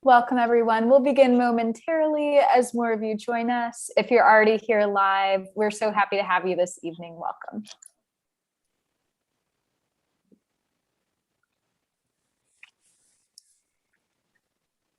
Welcome, everyone. We'll begin momentarily as more of you join us. If you're already here live, we're so happy to have you this evening. Welcome.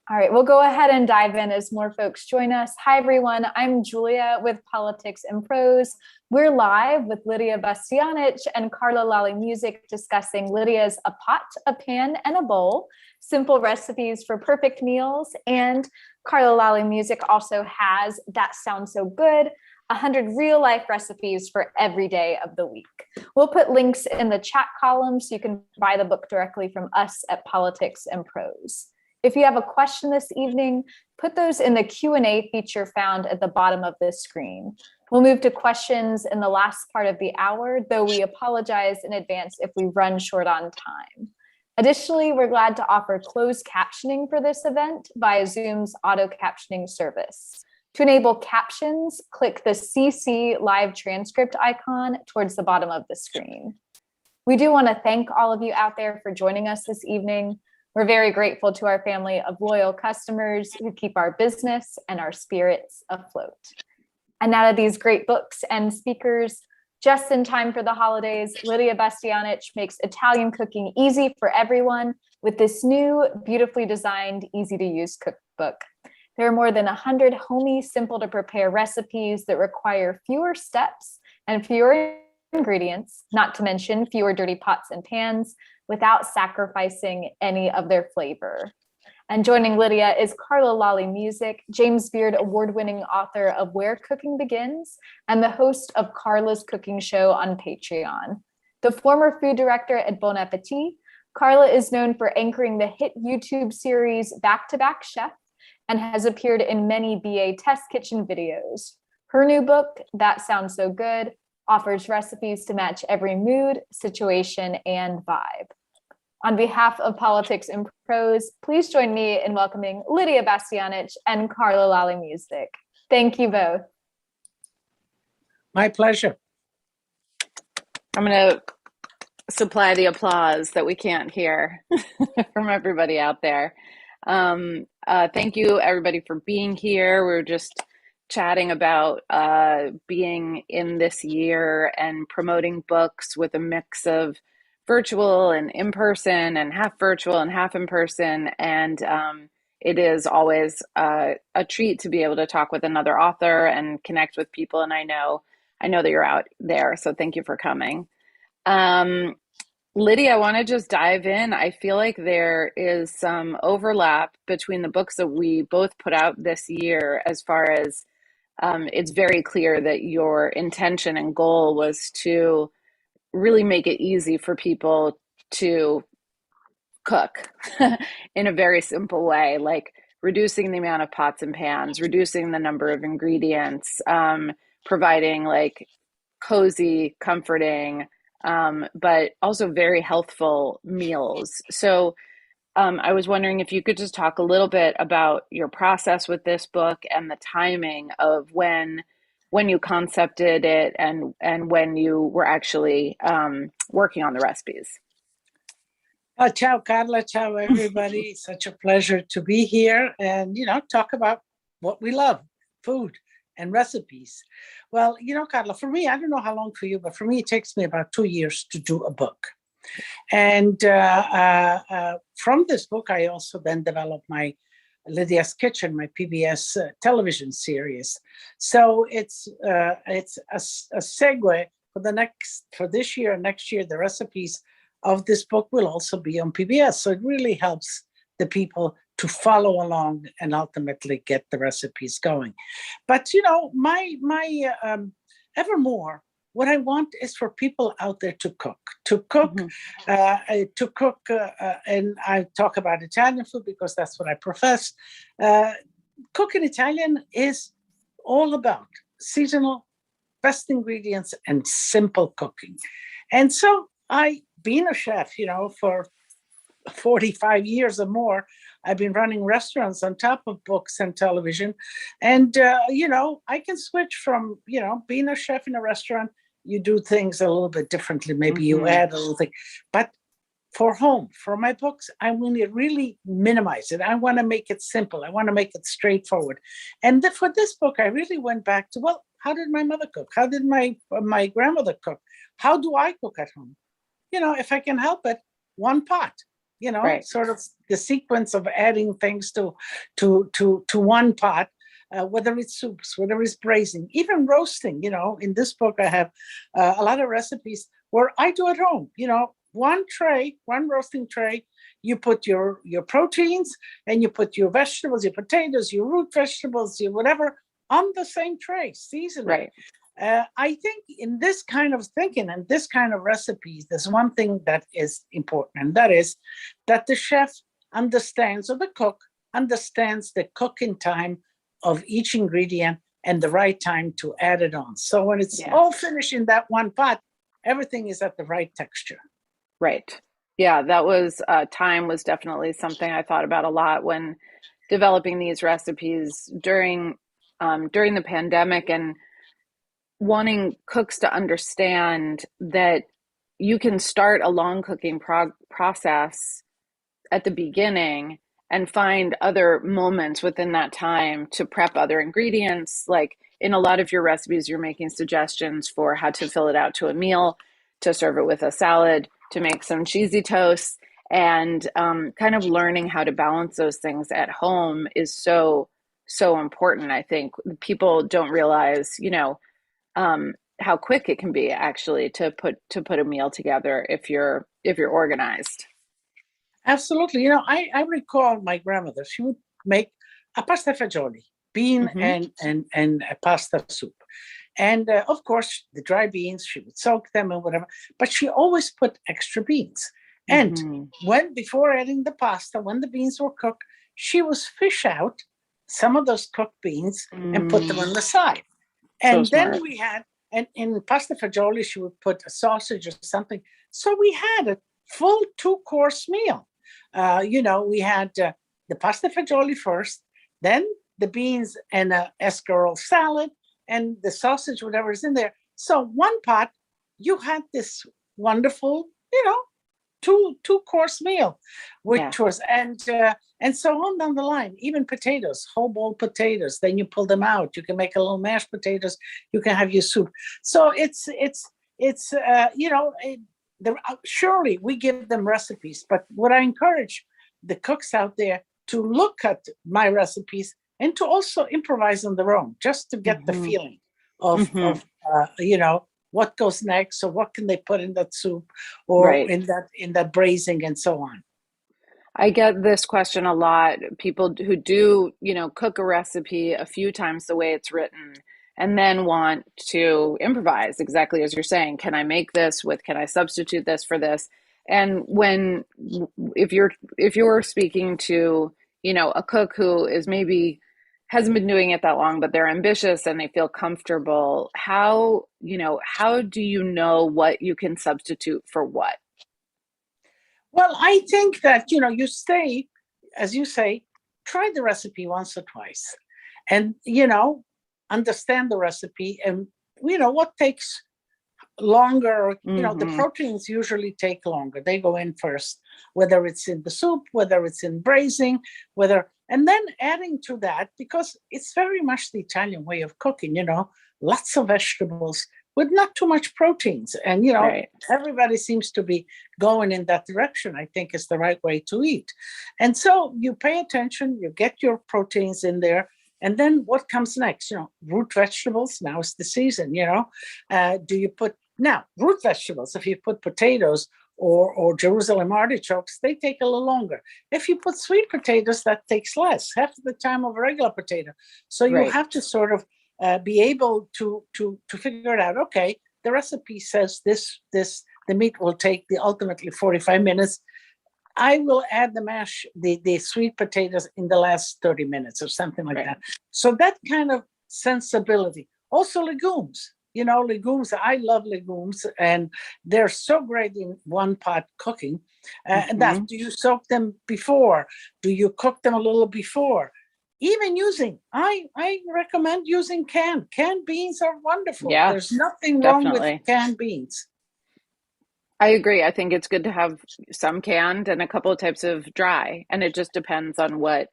All right, we'll go ahead and dive in as more folks join us. Hi, everyone. I'm Julia with Politics and Prose. We're live with Lydia Bastianich and Carla Lalli Music discussing Lydia's A Pot, a Pan, and a Bowl, Simple Recipes for Perfect Meals. And Carla Lalli Music also has That Sounds So Good, 100 real-life recipes for every day of the week. We'll put links in the chat column so you can buy the book directly from us at Politics and Prose. If you have a question this evening, put those in the Q&A feature found at the bottom of this screen. We'll move to questions in the last part of the hour, though we apologize in advance if we run short on time. Additionally, we're glad to offer closed captioning for this event via Zoom's auto captioning service. To enable captions, click the CC live transcript icon towards the bottom of the screen. We do want to thank all of you out there for joining us this evening. We're very grateful to our family of loyal customers who keep our business and our spirits afloat. And now to these great books and speakers. Just in time for the holidays, Lydia Bastianich makes Italian cooking easy for everyone with this new, beautifully designed, easy-to-use cookbook. There are more than 100 homey, simple-to-prepare recipes that require fewer steps and fewer ingredients, not to mention fewer dirty pots and pans, without sacrificing any of their flavor. And joining Lydia is Carla Lalli Music, James Beard award-winning author of Where Cooking Begins, and the host of Carla's Cooking Show on Patreon. The former food director at Bon Appetit, Carla is known for anchoring the hit YouTube series Back to Back Chef and has appeared in many BA test kitchen videos. Her new book, That Sounds So Good, offers recipes to match every mood, situation, and vibe. On behalf of Politics and Prose, please join me in welcoming Lydia Bastianich and Carla Lalli Music. Thank you both. My pleasure. I'm going to supply the applause that we can't hear from everybody out there. Thank you, everybody, for being here. We're just chatting about being in this year and promoting books with a mix of virtual and in-person and half virtual and half in-person. And it is always a treat to be able to talk with another author and connect with people. And I know that you're out there, so thank you for coming. Lydia, I want to just dive in. I feel like there is some overlap between the books that we both put out this year as far as it's very clear that your intention and goal was to really make it easy for people to cook in a very simple way, like reducing the amount of pots and pans, reducing the number of ingredients, providing like cozy, comforting, but also very healthful meals. So I was wondering if you could just talk a little bit about your process with this book and the timing of when you concepted it and when you were actually working on the recipes. Ciao, Carla. Ciao, everybody. Such a pleasure to be here and, talk about what we love, food and recipes. Well, Carla, for me, I don't know how long for you, but for me, it takes me about 2 years to do a book. And from this book, I also then developed my Lydia's Kitchen, my PBS television series. So it's a segue for this year and next year. The recipes of this book will also be on PBS. So it really helps the people to follow along and ultimately get the recipes going. But my evermore. What I want is for people out there to cook, and I talk about Italian food because that's what I profess. Cooking Italian is all about seasonal, best ingredients, and simple cooking. And so being a chef, for 45 years or more, I've been running restaurants on top of books and television. And, I can switch from, being a chef in a restaurant. You do things a little bit differently. Maybe you add a little thing. But for home, for my books, I want to really minimize it. I want to make it simple. I want to make it straightforward. And for this book, I really went back to, well, how did my mother cook? How did my grandmother cook? How do I cook at home? If I can help it, one pot. Right. Sort of the sequence of adding things to one pot. Whether it's soups, whether it's braising, even roasting. In this book, I have a lot of recipes where I do at home. One roasting tray, you put your proteins and you put your vegetables, your potatoes, your root vegetables, your whatever on the same tray, seasoning. Right. I think in this kind of thinking and this kind of recipes, there's one thing that is important, and that is that the chef understands, or the cook understands, the cooking time of each ingredient and the right time to add it on. So when it's all finished in that one pot, everything is at the right texture. Right. Yeah, that was time was definitely something I thought about a lot when developing these recipes during the pandemic, and wanting cooks to understand that you can start a long cooking process at the beginning and find other moments within that time to prep other ingredients. Like in a lot of your recipes, you're making suggestions for how to fill it out to a meal, to serve it with a salad, to make some cheesy toasts, and kind of learning how to balance those things at home is so important. I think people don't realize, how quick it can be actually to put a meal together if you're organized. Absolutely. I recall my grandmother, she would make a pasta fagioli, bean and a pasta soup. And of course, the dry beans, she would soak them and whatever, but she always put extra beans. And before adding the pasta, when the beans were cooked, she would fish out some of those cooked beans and put them on the side. And then we had, and in pasta fagioli, she would put a sausage or something. So we had a full 2-course meal. We had the pasta fagioli first, then the beans and a escarole salad, and the sausage, whatever is in there. So one pot, you had this wonderful, 2-course meal, which was, and so on down the line. Even potatoes, whole boiled potatoes. Then you pull them out. You can make a little mashed potatoes. You can have your soup. So surely we give them recipes, but what I encourage the cooks out there to look at my recipes and to also improvise on their own, just to get the feeling of what goes next, or what can they put in that soup, or in that braising, and so on. I get this question a lot. People who do, cook a recipe a few times the way it's written, and then want to improvise, exactly as you're saying. Can I make this can I substitute this for this? And if you're speaking to, a cook who is maybe hasn't been doing it that long, but they're ambitious and they feel comfortable, how do you know what you can substitute for what? Well, I think that, you stay, as you say, try the recipe once or twice, and, understand the recipe, and, what takes longer, the proteins usually take longer. They go in first, whether it's in the soup, whether it's in braising, and then adding to that, because it's very much the Italian way of cooking, lots of vegetables with not too much proteins. And, everybody seems to be going in that direction. I think is the right way to eat. And so you pay attention, you get your proteins in there. And then what comes next? Root vegetables. Now is the season, do you put, now root vegetables, if you put potatoes or Jerusalem artichokes, they take a little longer. If you put sweet potatoes, that takes less, half the time of a regular potato. So you have to sort of be able to figure it out. Okay, the recipe says the meat will take ultimately 45 minutes. I will add the sweet potatoes in the last 30 minutes or something like that. So that kind of sensibility. Also legumes. Legumes, I love legumes, and they're so great in one pot cooking. Do you soak them before? Do you cook them a little before? Even I recommend using canned beans are wonderful. Yeah, there's nothing wrong with canned beans. I agree. I think it's good to have some canned and a couple of types of dry, and it just depends on what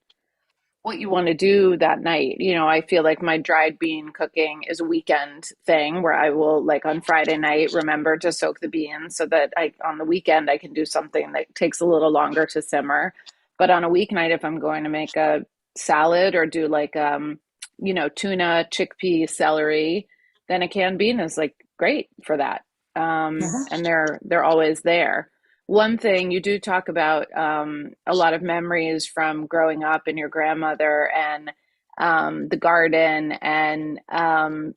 you want to do that night. You know, I feel like my dried bean cooking is a weekend thing where I will, like on Friday night, remember to soak the beans so that I on the weekend I can do something that takes a little longer to simmer. But on a weeknight, if I'm going to make a salad or do like tuna, chickpea, celery, then a canned bean is like great for that. And they're always there. One thing you do talk about a lot of memories from growing up and your grandmother and the garden and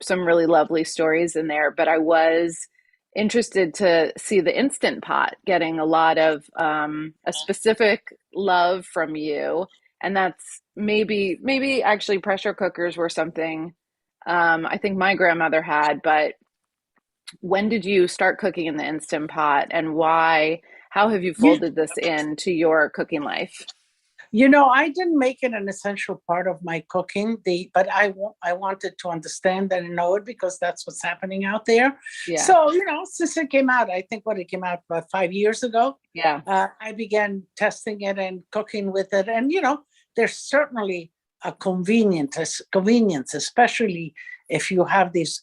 some really lovely stories in there. But I was interested to see the Instant Pot getting a lot of a specific love from you. And that's maybe actually pressure cookers were something I think my grandmother had, but when did you start cooking in the Instant Pot and why? How have you You, folded this into your cooking life? I didn't make it an essential part of my cooking, but I wanted to understand and know it because that's what's happening out there. Yeah. So, since it came out, I think it came out about 5 years ago, Yeah. I began testing it and cooking with it. And, there's certainly a convenience, especially if you have these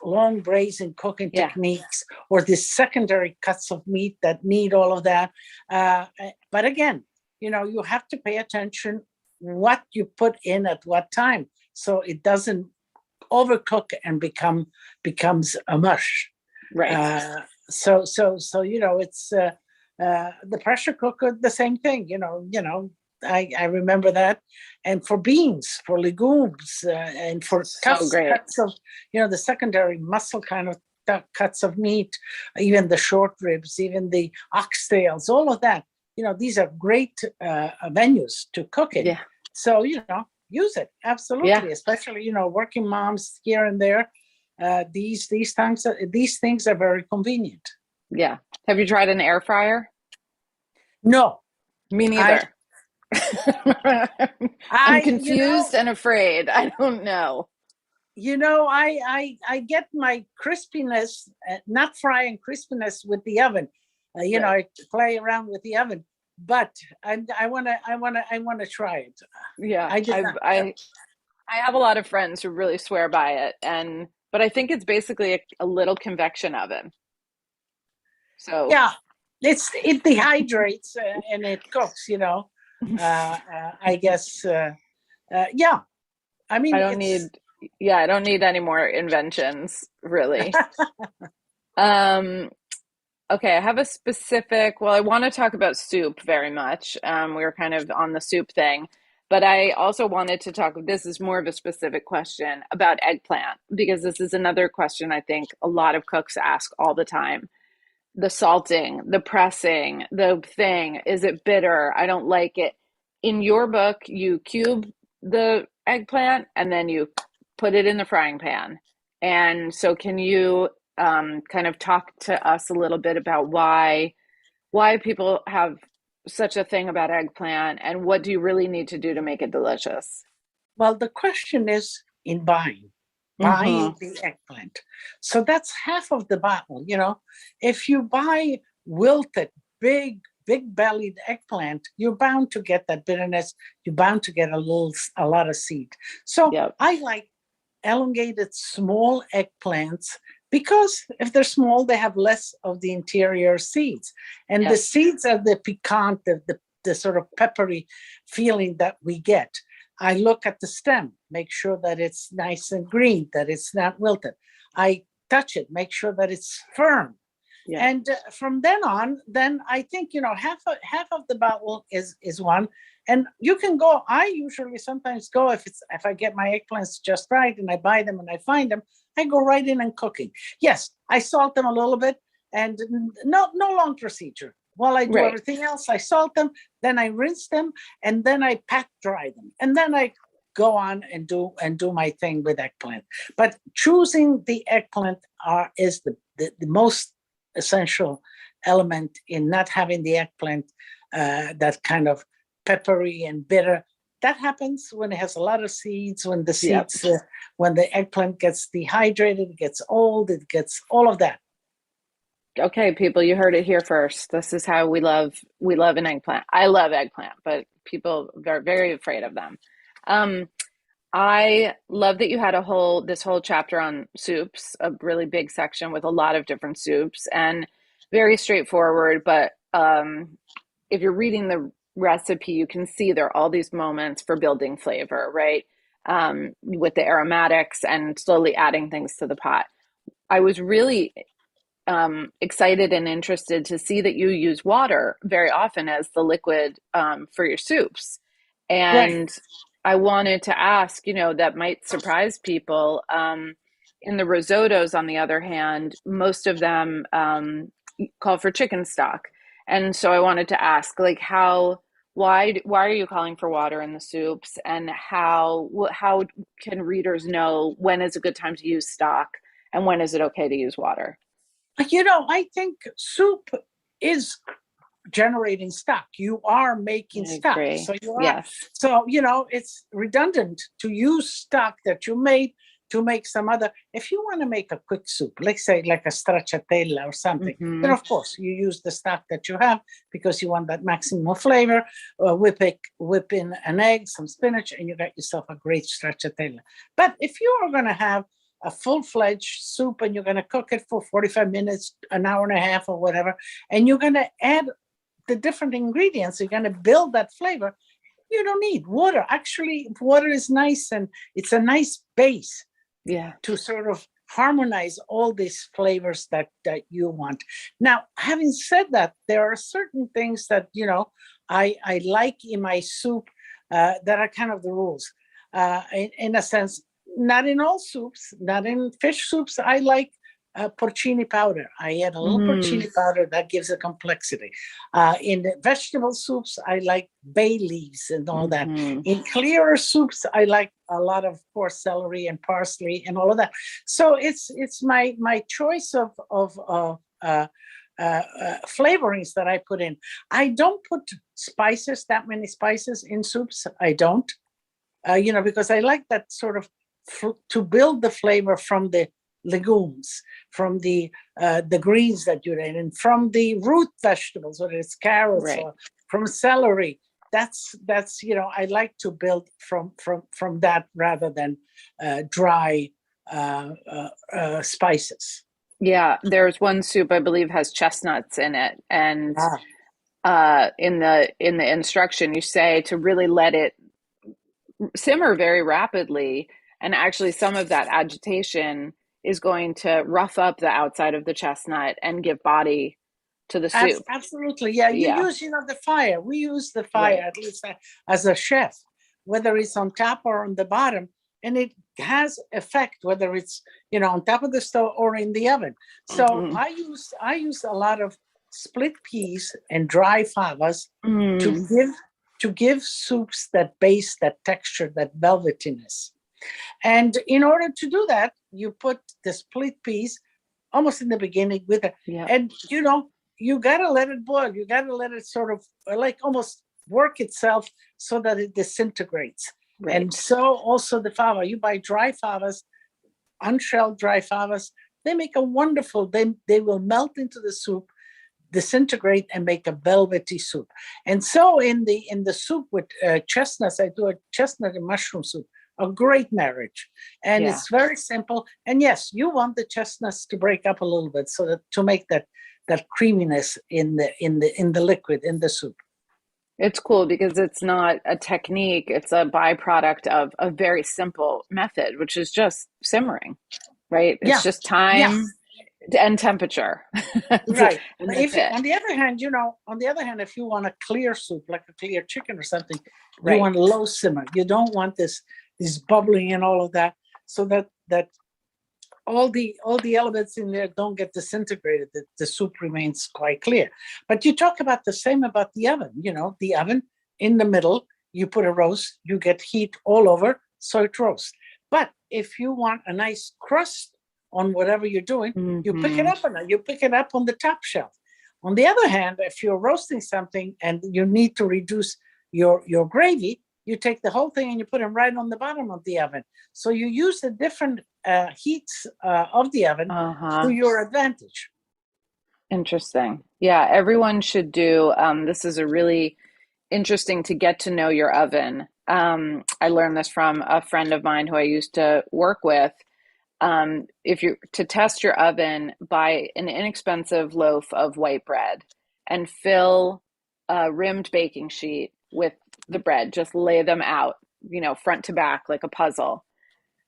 long braising cooking Yeah. techniques or the secondary cuts of meat that need all of that. But again, you have to pay attention what you put in at what time so it doesn't overcook and becomes a mush. Right. So it's the pressure cooker, the same thing. I remember that, and for beans, for legumes, and for So great. cuts of the secondary muscle kind of cuts of meat, even the short ribs, even the oxtails, all of that. These are great venues to cook in. Yeah. So use it absolutely, Yeah. especially working moms here and there. These things are very convenient. Yeah. Have you tried an air fryer? No, Me I neither. I'm confused and afraid. I don't know. I get my crispiness, not frying crispiness with the oven. Right. I play around with the oven, but I wanna try it. Yeah. I did not. I have a lot of friends who really swear by it, but I think it's basically a little convection oven. So Yeah, it dehydrates and it cooks. I guess. Yeah, I mean I don't need any more inventions, really. Okay, I have a I want to talk about soup very much. We were kind of on the soup thing, but I also wanted to this is more of a specific question about eggplant, because this is another question I think a lot of cooks ask all the time. The salting, the pressing, the thing, is it bitter? I don't like it. In your book, you cube the eggplant and then you put it in the frying pan. And so can you kind of talk to us a little bit about why people have such a thing about eggplant and what do you really need to do to make it delicious? Well, the question is in buying Mm-hmm. the eggplant. So that's half of the battle. If you buy wilted, big bellied eggplant, you're bound to get that bitterness. You're bound to get a lot of seed. So Yep. I like elongated small eggplants because if they're small, they have less of the interior seeds. And the Yes. seeds are the piquant, the sort of peppery feeling that we get. I look at the stem, make sure that it's nice and green, that it's not wilted. I touch it, make sure that it's firm. Yeah. And from then on, I think half of the battle is one, and you can go. I usually sometimes go if I get my eggplants just right and I buy them and I find them, I go right in and cooking. Yes, I salt them a little bit, and no long procedure. While I do Right. everything else, I salt them, then I rinse them, and then I pat dry them, and then I go on and do my thing with eggplant. But choosing the eggplant is the most essential element in not having the eggplant that kind of peppery and bitter. That happens when it has a lot of seeds, when the seeds, when the eggplant gets dehydrated, it gets old, it gets all of that. Okay, people, you heard it here first. This is how we love an eggplant. I love eggplant, but people are very afraid of them. Um, I love that you had this whole chapter on soups, a really big section with a lot of different soups and very straightforward. But if you're reading the recipe, you can see there are all these moments for building flavor, right? With the aromatics and slowly adding things to the pot. I was really excited and interested to see that you use water very often as the liquid for your soups. Right. And I wanted to ask, that might surprise people. In the risottos, on the other hand, most of them call for chicken stock. And so I wanted to ask, like, why are you calling for water in the soups, and how can readers know when is a good time to use stock and when is it okay to use water? I think soup is generating stock. You are making I stock. agree. So you are. Yes. So, it's redundant to use stock that you made to make some other. If you want to make a quick soup, let's say like a stracciatella or something, then Mm-hmm. of course you use the stock that you have because you want that maximum flavor. Whip in an egg, some spinach, and you got yourself a great stracciatella. But if you are going to have a full-fledged soup and you're going to cook it for 45 minutes, an hour and a half or whatever, and you're going to add the different ingredients, you're going to build that flavor, you don't need water. Actually, water is nice, and it's a nice base Yeah. to sort of harmonize all these flavors that you want. Now, having said that, there are certain things that, I like in my soup that are kind of the rules. In a sense, not in all soups, not in fish soups. I like porcini powder. I add a little porcini powder that gives a complexity. In the vegetable soups, I like bay leaves and all that. Mm-hmm. In clearer soups, I like a lot of course celery and parsley and all of that. So it's my choice of flavorings that I put in. I don't put spices, that many spices in soups. I don't, because I like that sort of to build the flavor from the legumes, from the greens that you're in, and from the root vegetables, whether it's carrots Right. or from celery. That's I like to build from that rather than dry spices. Yeah, there's one soup I believe has chestnuts in it, and in the instruction you say to really let it simmer very rapidly, and actually some of that agitation is going to rough up the outside of the chestnut and give body to the soup. Absolutely, yeah. You Yeah, use the fire. We use the fire, right. at least as a chef, whether it's on top or on the bottom, and it has effect whether it's on top of the stove or in the oven. So Mm-hmm. I use a lot of split peas and dry favas to give soups that base, that texture, that velvetiness. And in order to do that, you put the split peas almost in the beginning with it, Yeah. and you gotta let it boil. You gotta let it sort of like almost work itself so that it disintegrates. Right. And so also the fava, you buy dry favas, unshelled dry favas. They make a wonderful. They will melt into the soup, disintegrate, and make a velvety soup. And so in the soup with chestnuts, I do a chestnut and mushroom soup. A great marriage, and Yeah. it's very simple. And yes, you want the chestnuts to break up a little bit so that to make that creaminess in the liquid in the soup. It's cool because it's not a technique, it's a byproduct of a very simple method, which is just simmering, right? Yeah, It's just yeah, time and temperature. right. And that's it. On the other hand, if you want a clear soup, like a clear chicken or something, you Right. want low simmer. You don't want this bubbling and all of that, so that all the elements in there don't get disintegrated. The soup remains quite clear. But you talk about the same about the oven. The oven in the middle, you put a roast, you get heat all over, so it roasts. But if you want a nice crust on whatever you're doing, you pick it up on the top shelf. On the other hand, if you're roasting something and you need to reduce your gravy, you take the whole thing and you put it right on the bottom of the oven. So you use the different heats of the oven to your advantage. Interesting. Yeah, everyone should do. This is a really interesting to get to know your oven. I learned this from a friend of mine who I used to work with. If you to test your oven, buy an inexpensive loaf of white bread and fill a rimmed baking sheet with the bread. Just lay them out, front to back like a puzzle.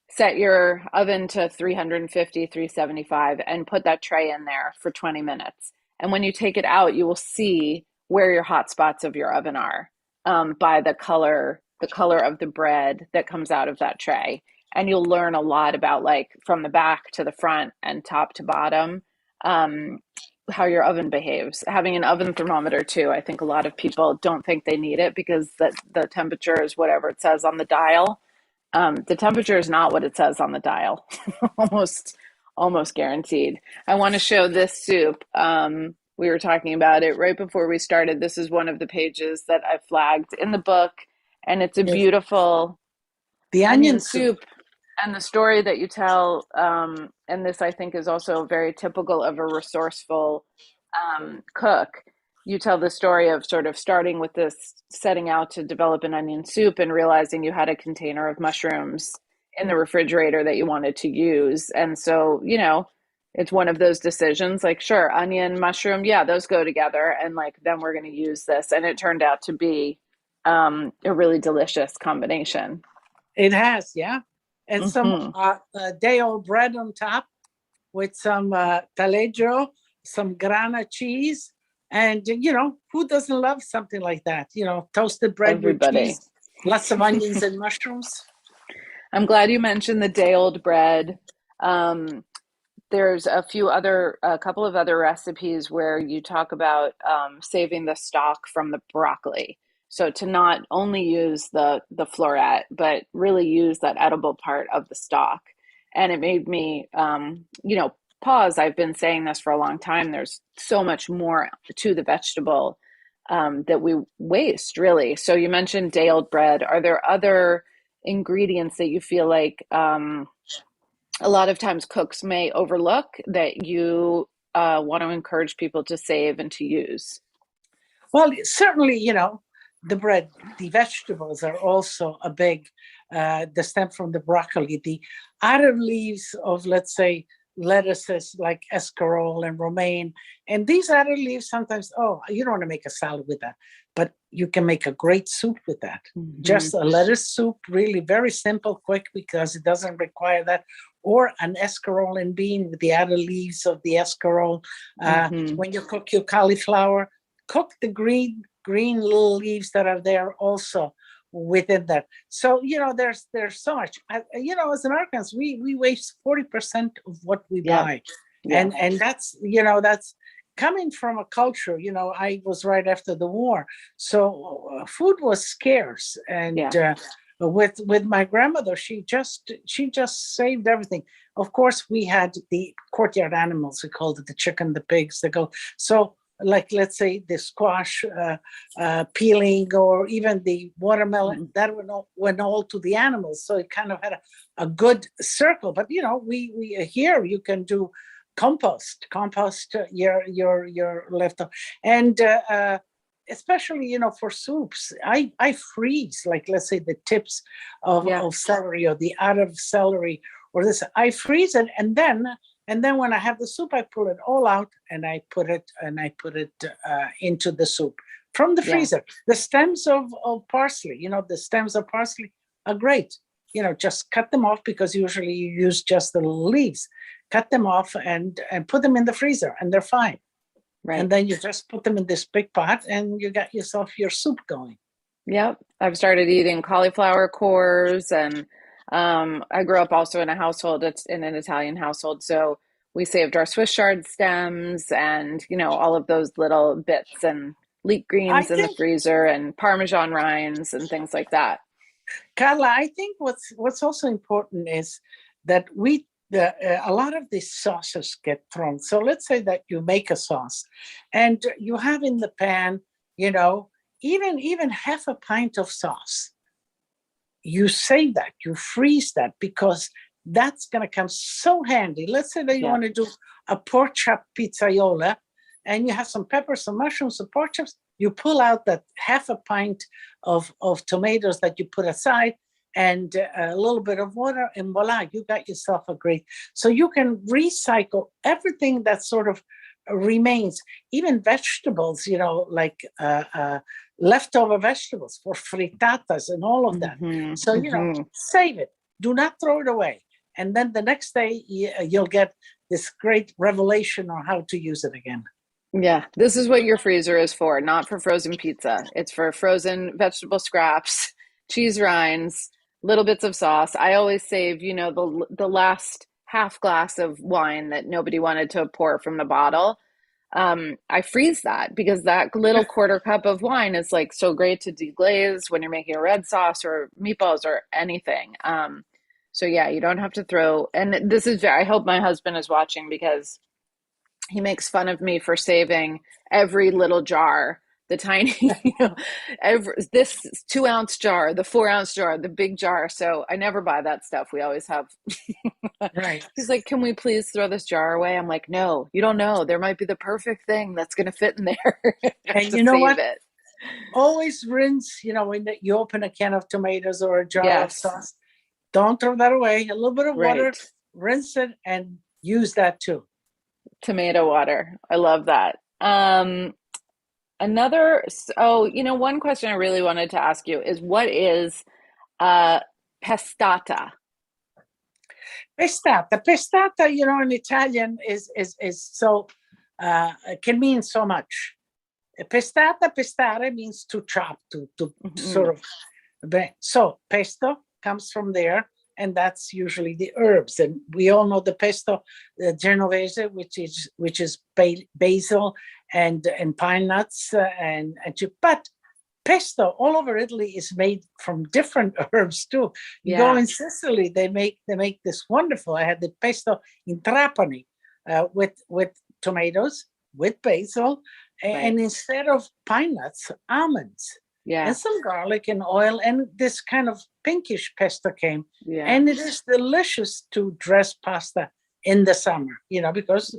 Set your oven to 350, 375, and put that tray in there for 20 minutes. And when you take it out, you will see where your hot spots of your oven are, by the color of the bread that comes out of that tray. And you'll learn a lot about, like, from the back to the front and top to bottom, how your oven behaves. Having an oven thermometer too. I think a lot of people don't think they need it because the temperature is whatever it says on the dial. The temperature is not what it says on the dial. almost guaranteed. I want to show this soup. We were talking about it right before we started. This is one of the pages that I flagged in the book, and it's a Yes. beautiful The onion soup. And the story that you tell, and this I think is also very typical of a resourceful cook. You tell the story of sort of starting with this, setting out to develop an onion soup and realizing you had a container of mushrooms in the refrigerator that you wanted to use. And so, it's one of those decisions like, sure, onion, mushroom, yeah, those go together. And like, then we're going to use this. And it turned out to be a really delicious combination. It has, yeah. And some day-old bread on top with some taleggio, some grana cheese. And, who doesn't love something like that? Toasted bread Everybody. with cheese, lots of onions and mushrooms. I'm glad you mentioned the day-old bread. There's a couple of other recipes where you talk about saving the stalk from the broccoli. So to not only use the floret, but really use that edible part of the stalk. And it made me, pause. I've been saying this for a long time. There's so much more to the vegetable that we waste, really. So you mentioned day-old bread. Are there other ingredients that you feel like a lot of times cooks may overlook that you want to encourage people to save and to use? Well, certainly, the bread, the vegetables are also a big, the stem from the broccoli, the outer leaves of, let's say, lettuces like escarole and romaine. And these outer leaves sometimes, you don't want to make a salad with that, but you can make a great soup with that. Mm-hmm. Just a lettuce soup, really very simple, quick, because it doesn't require that. Or an escarole and bean with the outer leaves of the escarole. When you cook your cauliflower, cook the green little leaves that are there also within that. So, there's so much. As Americans, we waste 40% of what we buy. Yeah. And that's, that's coming from a culture, I was right after the war. So food was scarce. And with my grandmother, she just saved everything. Of course, we had the courtyard animals. We called it the chicken, the pigs, the goat. So, like, let's say the squash peeling or even the watermelon, that went all to the animals. So it kind of had a good circle. But, we here you can do compost your leftover. And especially, for soups, I freeze, like, let's say the tips of celery or the out of celery or this, I freeze it. And then when I have the soup, I pull it all out and I put it into the soup from the freezer. The stems of parsley, the stems of parsley are great. Just cut them off, because usually you use just the leaves. Cut them off and put them in the freezer, and they're fine. Right. And then you just put them in this big pot and you got yourself your soup going. Yep. I've started eating cauliflower cores, and I grew up also in a household, it's in an Italian household. So we saved our Swiss chard stems and, all of those little bits, and leek greens in the freezer, and Parmesan rinds and things like that. Carla, I think what's also important is that a lot of these sauces get thrown. So let's say that you make a sauce and you have in the pan, even half a pint of sauce. You save that, you freeze that, because that's going to come so handy. Let's say that you want to do a pork chop pizzaiola. and you have some peppers, some mushrooms, some pork chops. You pull out that half a pint of tomatoes that you put aside, and a little bit of water, and voila, you got yourself a great. So you can recycle everything that sort of remains, even vegetables, like leftover vegetables for frittatas and all of that. So, save it. Do not throw it away. And then the next day, you'll get this great revelation on how to use it again. Yeah, this is what your freezer is for, not for frozen pizza. It's for frozen vegetable scraps, cheese rinds, little bits of sauce. I always save, the last half glass of wine that nobody wanted to pour from the bottle. I freeze that because that little quarter cup of wine is like so great to deglaze when you're making a red sauce or meatballs or anything. So yeah, you don't have to throw, and this is, I hope my husband is watching because he makes fun of me for saving every little jar, the tiny, this 2-ounce jar, the 4-ounce jar, the big jar. So I never buy that stuff. We always have, right. He's like, can we please throw this jar away? I'm like, no, you don't know. There might be the perfect thing that's going to fit in there. And you know what? Always rinse, when you open a can of tomatoes or a jar of sauce, don't throw that away. A little bit of water, rinse it, and use that too. Tomato water. I love that. One question I really wanted to ask you is, what is pestata? Pestata, in Italian is so can mean so much. Pestare means to chop, to sort of. So pesto comes from there, and that's usually the herbs. And we all know the pesto, the Genovese, which is basil and pine nuts but pesto all over Italy is made from different herbs too. You go in Sicily, they make this wonderful. I had the pesto in Trapani with tomatoes, with basil, and instead of pine nuts, almonds. And some garlic and oil, and this kind of pinkish pesto came. And it is delicious to dress pasta in the summer, because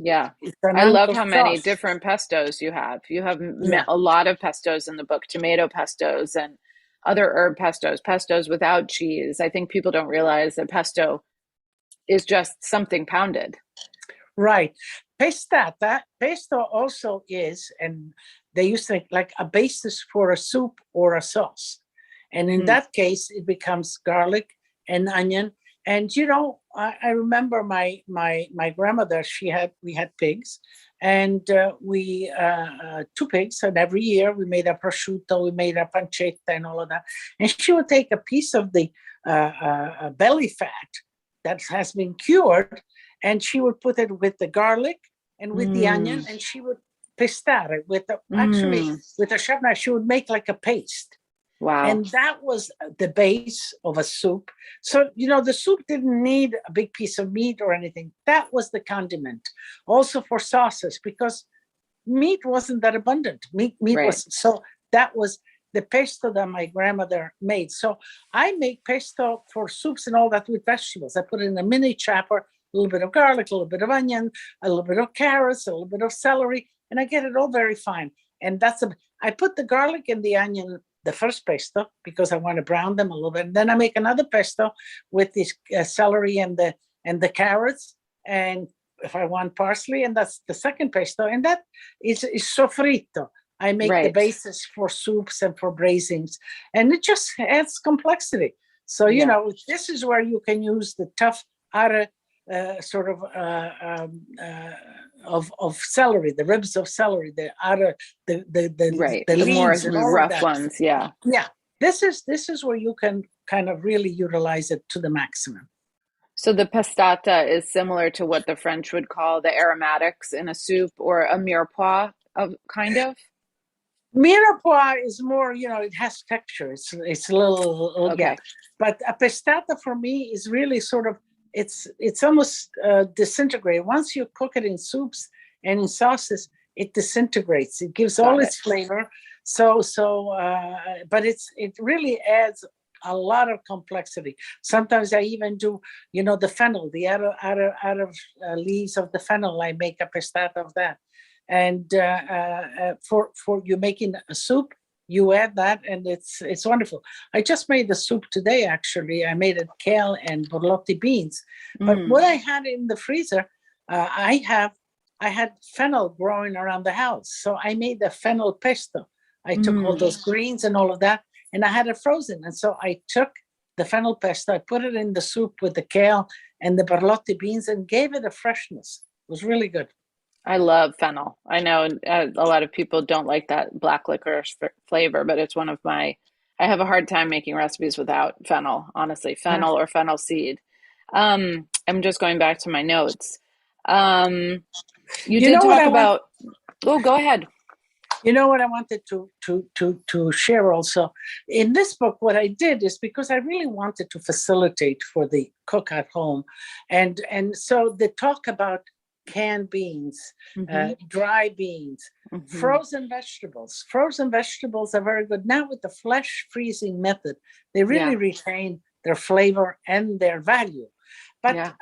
I love how many different pestos you have. You have a lot of pestos in the book, tomato pestos and other herb pestos without cheese. I think people don't realize that pesto is just something pounded. Right. Pesto also is, and they used to like a basis for a soup or a sauce. And in that case, it becomes garlic and onion. And, I remember my grandmother, we had pigs, and we 2 pigs. And every year we made a prosciutto, we made a pancetta and all of that. And she would take a piece of the belly fat that has been cured, and she would put it with the garlic and with the onion, and she would pestare it with a sharp knife. She would make like a paste. Wow. And that was the base of a soup. So, the soup didn't need a big piece of meat or anything. That was the condiment. Also for sauces, because meat wasn't that abundant. Meat was, so that was the pesto that my grandmother made. So I make pesto for soups and all that with vegetables. I put it in a mini chopper, a little bit of garlic, a little bit of onion, a little bit of carrots, a little bit of celery, and I get it all very fine. And I put the garlic and the onion, the first pesto, because I want to brown them a little bit. And then I make another pesto with this celery and the carrots, and if I want parsley, and that's the second pesto. And that is sofrito. I make the basis for soups and for braisings, and it just adds complexity. So, this is where you can use the tough ara sort of celery, the ribs of celery, the leaves, more rough ones. Yeah. This is where you can kind of really utilize it to the maximum. So the pestata is similar to what the French would call the aromatics in a soup, or a mirepoix, kind of. Mirepoix is more, it has texture. It's a little okay. But a pestata for me is really sort of, it's almost disintegrated. Once you cook it in soups and in sauces, it disintegrates. It gives all its flavor. But it really adds a lot of complexity. Sometimes I even do, the fennel, the out of leaves of the fennel. I make a pestata of that. And for you making a soup, you add that, and it's wonderful. I just made the soup today. Actually, I made it kale and borlotti beans. But what I had in the freezer, I had fennel growing around the house, so I made the fennel pesto. I took all those greens and all of that, and I had it frozen. And so I took the fennel pesto, I put it in the soup with the kale and the borlotti beans, and gave it a freshness. It was really good. I love fennel. I know a lot of people don't like that black licorice flavor, but it's one of my, I have a hard time making recipes without fennel, honestly, fennel or fennel seed. I'm just going back to my notes. You did talk about, oh, go ahead. You know what I wanted to share also in this book. What I did is, because I really wanted to facilitate for the cook at home, and so they talk about canned beans, dry beans, frozen vegetables. Frozen vegetables are very good now with the flash freezing method. They really retain their flavor and their value. But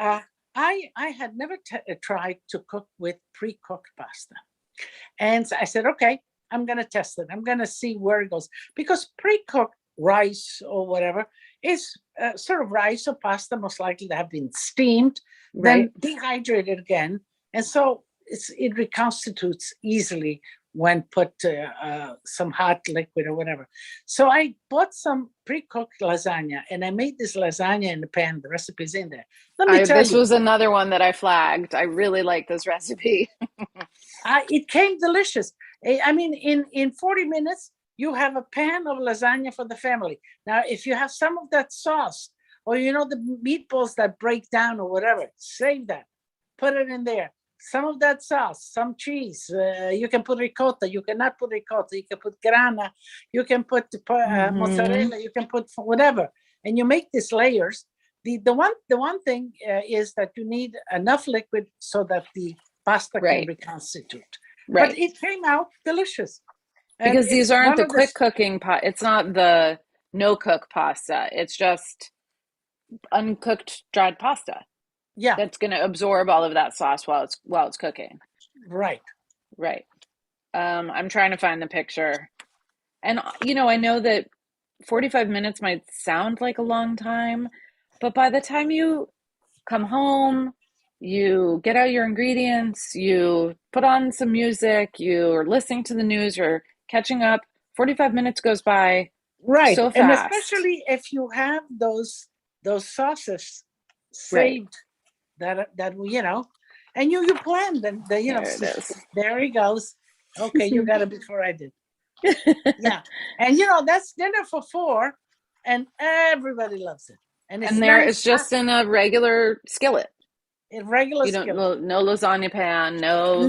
I had never tried to cook with pre-cooked pasta, and so I said, okay, I'm going to test it. I'm going to see where it goes, because pre-cooked rice or whatever is sort of rice or pasta, most likely to have been steamed, then dehydrated again. And so it reconstitutes easily when put some hot liquid or whatever. So I bought some pre-cooked lasagna, and I made this lasagna in the pan. The recipe's in there. Let me tell you. This was another one that I flagged. I really like this recipe. It came delicious. I mean, in 40 minutes, you have a pan of lasagna for the family. Now, if you have some of that sauce, or the meatballs that break down or whatever, save that. Put it in there. Some of that sauce, some cheese. You can put ricotta. You cannot put ricotta. You can put grana. You can put mozzarella. You can put whatever. And you make these layers. The one thing is that you need enough liquid so that the pasta can reconstitute. Right. But it came out delicious. Because these aren't the quick cooking pot. It's not the no cook pasta. It's just uncooked dried pasta. Yeah. That's going to absorb all of that sauce while it's cooking. Right. I'm trying to find the picture. And I know that 45 minutes might sound like a long time, but by the time you come home, you get out your ingredients, you put on some music, you're listening to the news, you're catching up, 45 minutes goes by so fast. And especially if you have those sauces saved that and you plan them. There it is. There he goes. Okay, you got it before I did. Yeah. And that's dinner for 4, and everybody loves it. And it's just in a regular skillet. Regular skillet. No lasagna pan, no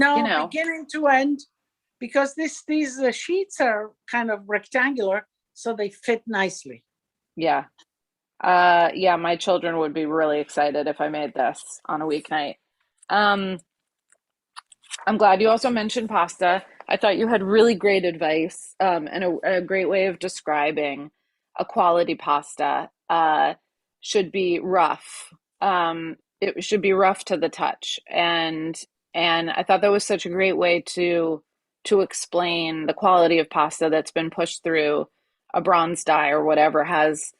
beginning to end, because these sheets are kind of rectangular, so they fit nicely. Yeah. My children would be really excited if I made this on a weeknight. I'm glad you also mentioned pasta. I thought you had really great advice, and a great way of describing a quality pasta. Should be rough. It should be rough to the touch, and I thought that was such a great way to explain the quality of pasta that's been pushed through a bronze die or whatever has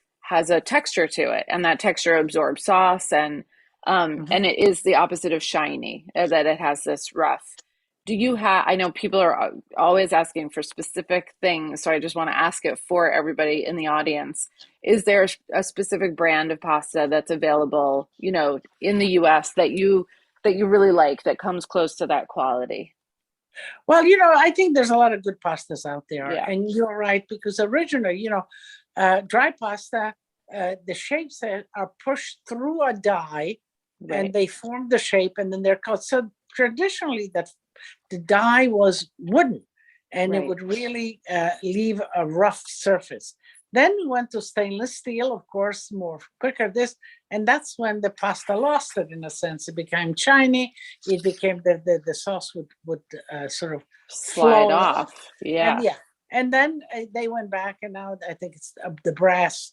a texture to it, and that texture absorbs sauce, and it is the opposite of shiny, that it has this rough. I know people are always asking for specific things, so I just want to ask it for everybody in the audience. Is there a specific brand of pasta that's available, in the US that you really like, that comes close to that quality? Well, I think there's a lot of good pastas out there. Yeah. And you're right, because originally, dry pasta, the shapes are pushed through a die, and they form the shape, and then they're cut. So traditionally, the die was wooden, and it would really leave a rough surface. Then we went to stainless steel, of course, more quicker and that's when the pasta lost it, in a sense. It became shiny. It became the sauce would sort of slide off. Yeah. And then they went back, and now I think it's the brass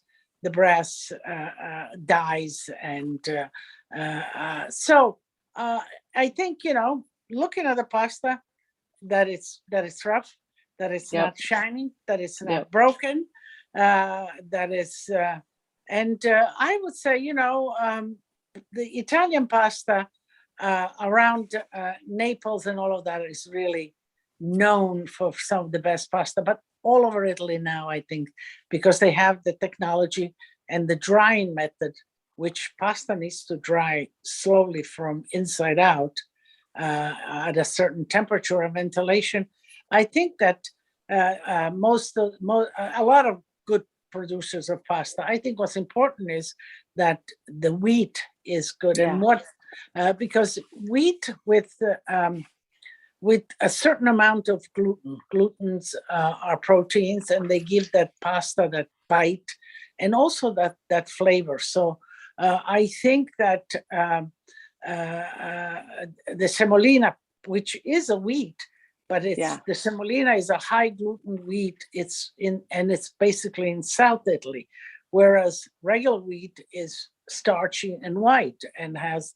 dies, and so I think looking at the pasta, that it's rough, that it's Yep. not shiny, that it's not Yep. broken, that is, and I would say, the Italian pasta around Naples and all of that is really known for some of the best pasta, but all over Italy now, I think, because they have the technology and the drying method, which pasta needs to dry slowly from inside out at a certain temperature and ventilation. I think that a lot of good producers of pasta, I think what's important is that the wheat is good. Yeah. And what, because wheat with a certain amount of glutens are proteins, and they give that pasta that bite and also that flavor. So I think that the semolina, which is a wheat, but the semolina is a high gluten wheat. It's basically in South Italy, whereas regular wheat is starchy and white and has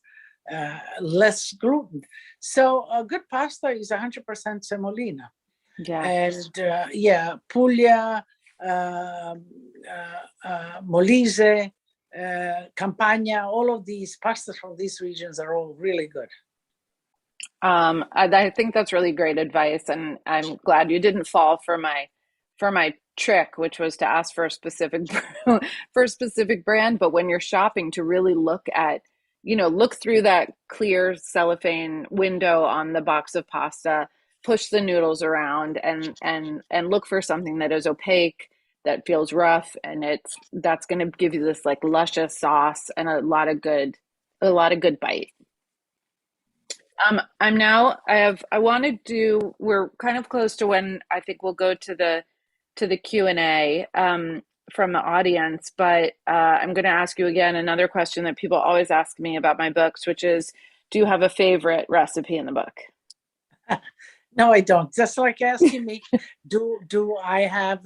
less gluten. So a good pasta is 100% semolina. Yeah. And Puglia, Molise, Campania, all of these pastas from these regions are all really good. I think that's really great advice, and I'm glad you didn't fall for my trick, which was to ask for a specific brand. But when you're shopping, to really look through that clear cellophane window on the box of pasta, push the noodles around, and look for something that is opaque, that feels rough, and that's going to give you this like luscious sauce and a lot of good bite. We're kind of close to when I think we'll go to the Q&A from the audience, but I'm going to ask you again another question that people always ask me about my books, which is, do you have a favorite recipe in the book? No, I don't. Just like asking me, do I have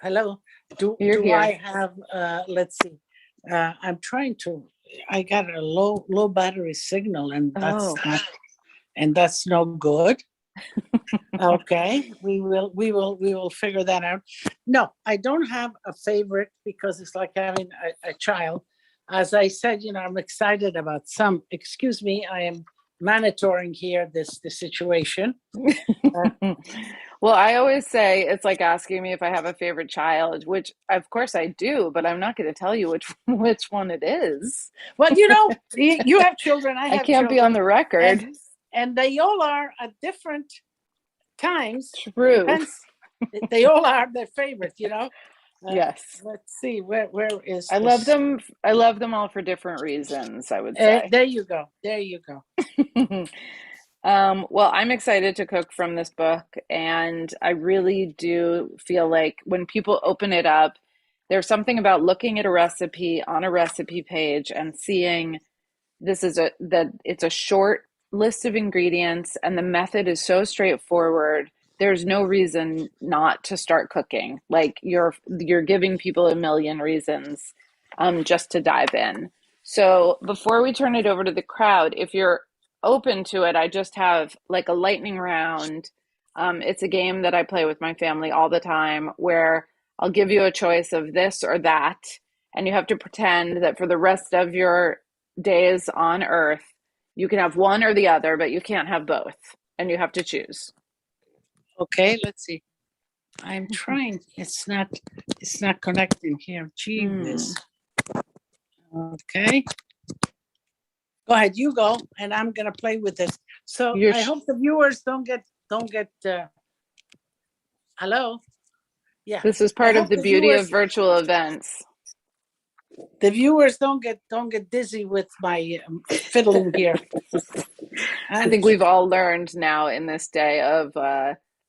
hello? Do I have let's see. I'm trying to. I got a low battery signal, and that's no good. Okay, we will figure that out. No, I don't have a favorite, because it's like having a child. As I said, I'm excited about some. Excuse me, I am monitoring here the situation. Well, I always say it's like asking me if I have a favorite child, which of course I do, but I'm not going to tell you which one it is. Well, you have children. I can't children, be on the record. And they all are at different times. True. Depends. They all are their favorite, Yes. Let's see, where is I love them. I love them all for different reasons, I would say. There you go. Well, I'm excited to cook from this book, and I really do feel like when people open it up, there's something about looking at a recipe on a recipe page and seeing that it's a short list of ingredients and the method is so straightforward. There's no reason not to start cooking. Like you're giving people a million reasons just to dive in. So before we turn it over to the crowd, if you're open to it, I just have like a lightning round. It's a game that I play with my family all the time, where I'll give you a choice of this or that, and you have to pretend that for the rest of your days on Earth, you can have one or the other, but you can't have both, and you have to choose. Okay, let's see. I'm trying. It's not connecting here. Gee whiz. Okay. Go ahead, you go, and I'm gonna play with this. So I hope the viewers don't get. Hello. Yeah. This is part of the beauty of virtual events. The viewers don't get dizzy with my fiddling here. I think we've all learned now in this day of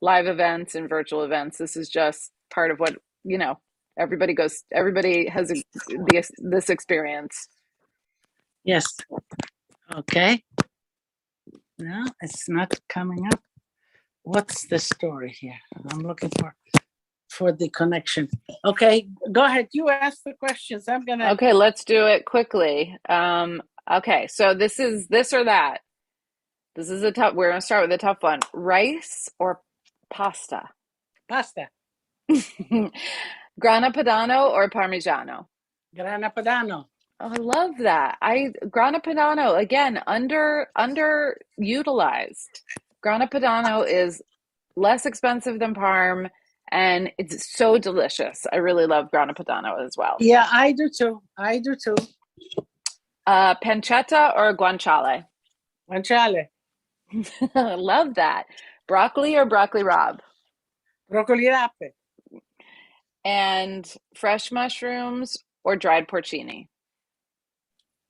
live events and virtual events. This is just part of what everybody has this experience. Yes. Okay. No, it's not coming up. What's the story here? I'm looking for the connection. Okay, go ahead. You ask the questions. Okay, let's do it quickly. Okay, so this is this or that. This is a tough, we're going to start with a tough one. Rice or pasta? Pasta. Grana Padano or Parmigiano? Grana Padano. Oh, I love that. Grana Padano, again, underutilized. Grana Padano is less expensive than Parm, and it's so delicious. I really love Grana Padano as well. Yeah, I do too. Pancetta or guanciale? Guanciale. I love that. Broccoli or broccoli rabe? Broccoli rape. And fresh mushrooms or dried porcini?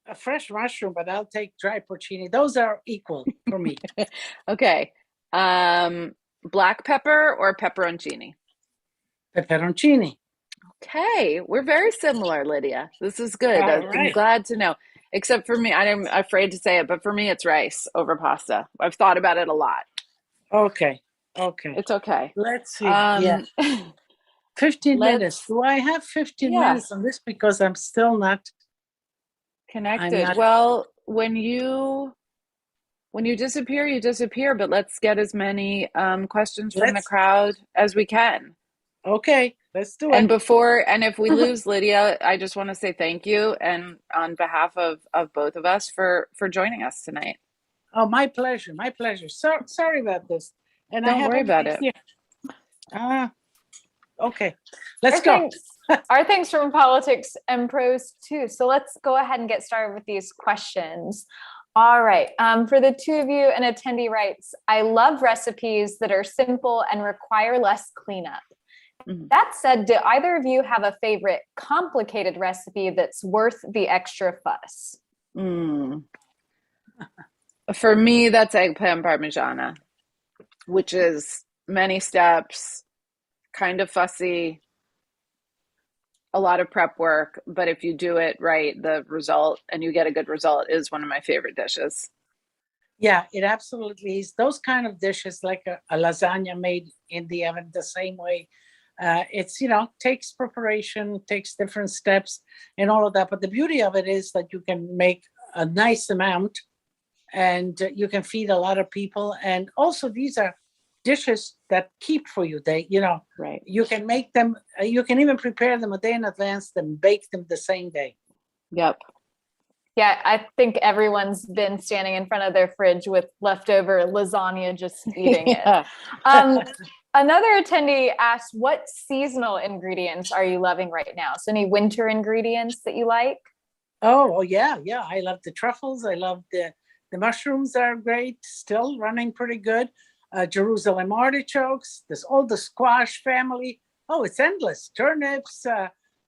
A fresh mushroom, but I'll take dry porcini. Those are equal for me. Okay. Black pepper or pepperoncini? Pepperoncini. Okay, we're very similar, Lydia. This is good. All I'm right. glad to know. Except for me, I'm afraid to say it, but for me, it's rice over pasta. I've thought about it a lot. Okay. It's okay. Let's see. Yeah. 15 minutes. Do I have 15 minutes on this? Because I'm still not connected. Well, when you disappear, you disappear, but let's get as many questions from the crowd as we can. Okay, let's do it. And if we lose Lydia, I just want to say thank you, and on behalf of both of us for joining us tonight. Oh, my pleasure. So sorry about this. And don't worry about it. Okay, let's go. Our thanks from Politics and Prose too. So let's go ahead and get started with these questions. All right. For the two of you, an attendee writes, I love recipes that are simple and require less cleanup. Mm-hmm. That said, do either of you have a favorite complicated recipe that's worth the extra fuss? For me, that's eggplant parmigiana, which is many steps, kind of fussy, a lot of prep work, but if you do it right, the result, and you get a good result, is one of my favorite dishes. Yeah, it absolutely is. Those kind of dishes, like a lasagna made in the oven the same way, it's, takes preparation, takes different steps and all of that. But the beauty of it is that you can make a nice amount and you can feed a lot of people. And also these are dishes that keep for you. They, right. You can make them, you can even prepare them a day in advance and bake them the same day. Yep. Yeah, I think everyone's been standing in front of their fridge with leftover lasagna, just eating it. Another attendee asked, what seasonal ingredients are you loving right now? So any winter ingredients that you like? Oh yeah. I love the truffles. I love the mushrooms are great, still running pretty good. Jerusalem artichokes, all the squash family. Oh, it's endless. Turnips,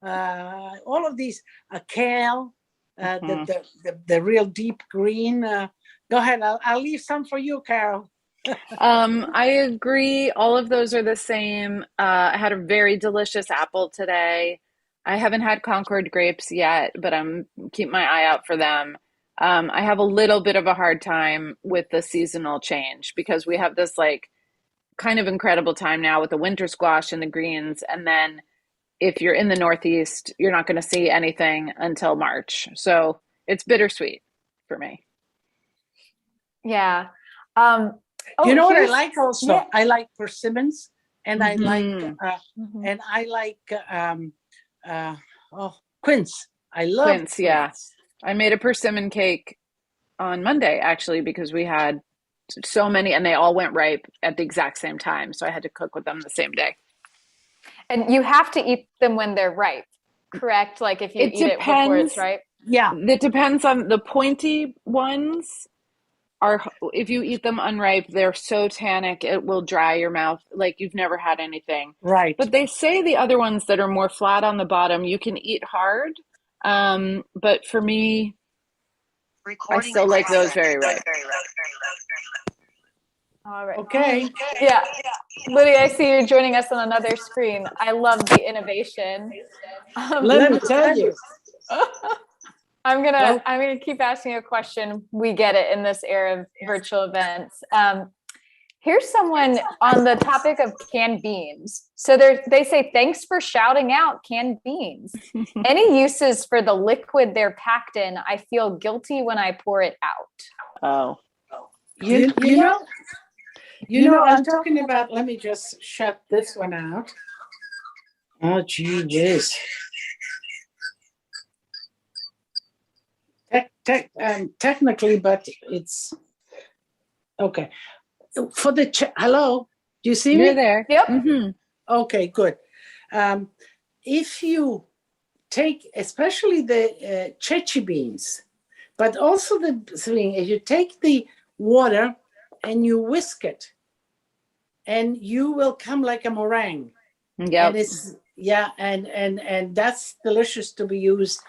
all of these, kale, the real deep green. Go ahead. I'll leave some for you, Carol. I agree. All of those are the same. I had a very delicious apple today. I haven't had Concord grapes yet, but I'm keep my eye out for them. I have a little bit of a hard time with the seasonal change because we have this kind of incredible time now with the winter squash and the greens. And then if you're in the Northeast, you're not going to see anything until March. So it's bittersweet for me. Yeah. You know what I like also? Yeah. I like persimmons and Mm-hmm. and I like quince. I love quince. Yeah. I made a persimmon cake on Monday, actually, because we had so many and they all went ripe at the exact same time. So I had to cook with them the same day. And you have to eat them when they're ripe, correct? Like if you eat it before it's ripe? Yeah. It depends on the pointy ones. If you eat them unripe, they're so tannic, it will dry your mouth like you've never had anything. Right. But they say the other ones that are more flat on the bottom, you can eat hard. But for me, I still like those very ripe. All right. Okay. Yeah. Lydia, I see you joining us on another screen. I love the innovation. Let me tell you. I'm gonna keep asking a question. We get it in this era of virtual events. Here's someone on the topic of canned beans. So they say, thanks for shouting out canned beans. Any uses for the liquid they're packed in? I feel guilty when I pour it out. Oh. You know, I'm talking about, let me just shut this one out. Oh, gee whiz. Technically, but it's okay. For the hello, do you see You're me? there. Yep. Mm-hmm. Okay, good. If you take, especially the chechi beans, but also the thing is, you take the water and you whisk it, and you will come like a meringue. Yep. And it's and that's delicious to be used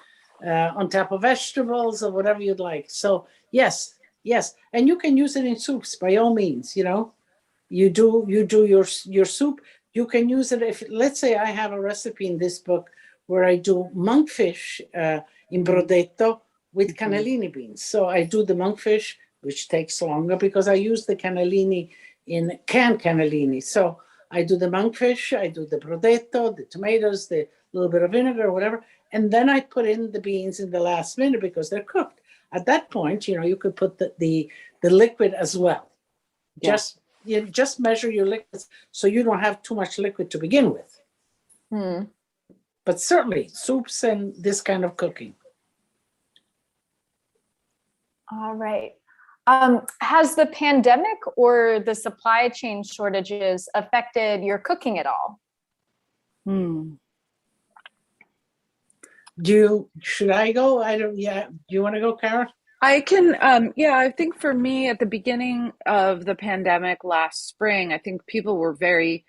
on top of vegetables or whatever you'd like. So yes, and you can use it in soups by all means. You do your soup. You can use it if, let's say, I have a recipe in this book where I do monkfish in brodetto with cannellini beans. So I do the monkfish, which takes longer because I use the cannellini in canned cannellini. So I do the monkfish, I do the brodetto, the tomatoes, the little bit of vinegar or whatever, and then I put in the beans in the last minute because they're cooked. At that point, you could put the liquid as well. Yeah. Just measure your liquids so you don't have too much liquid to begin with. But certainly soups and this kind of cooking. All right. Has the pandemic or the supply chain shortages affected your cooking at all? Should I go? Do you want to go, Kara? I can, I think for me at the beginning of the pandemic last spring, I think people were very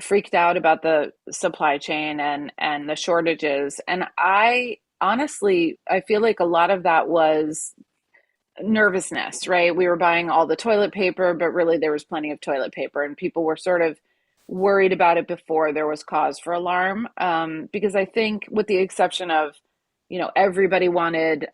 freaked out about the supply chain and the shortages. And I honestly, I feel like a lot of that was nervousness, right? We were buying all the toilet paper, but really there was plenty of toilet paper, and people were sort of worried about it before there was cause for alarm. Because I think, with the exception of, everybody wanted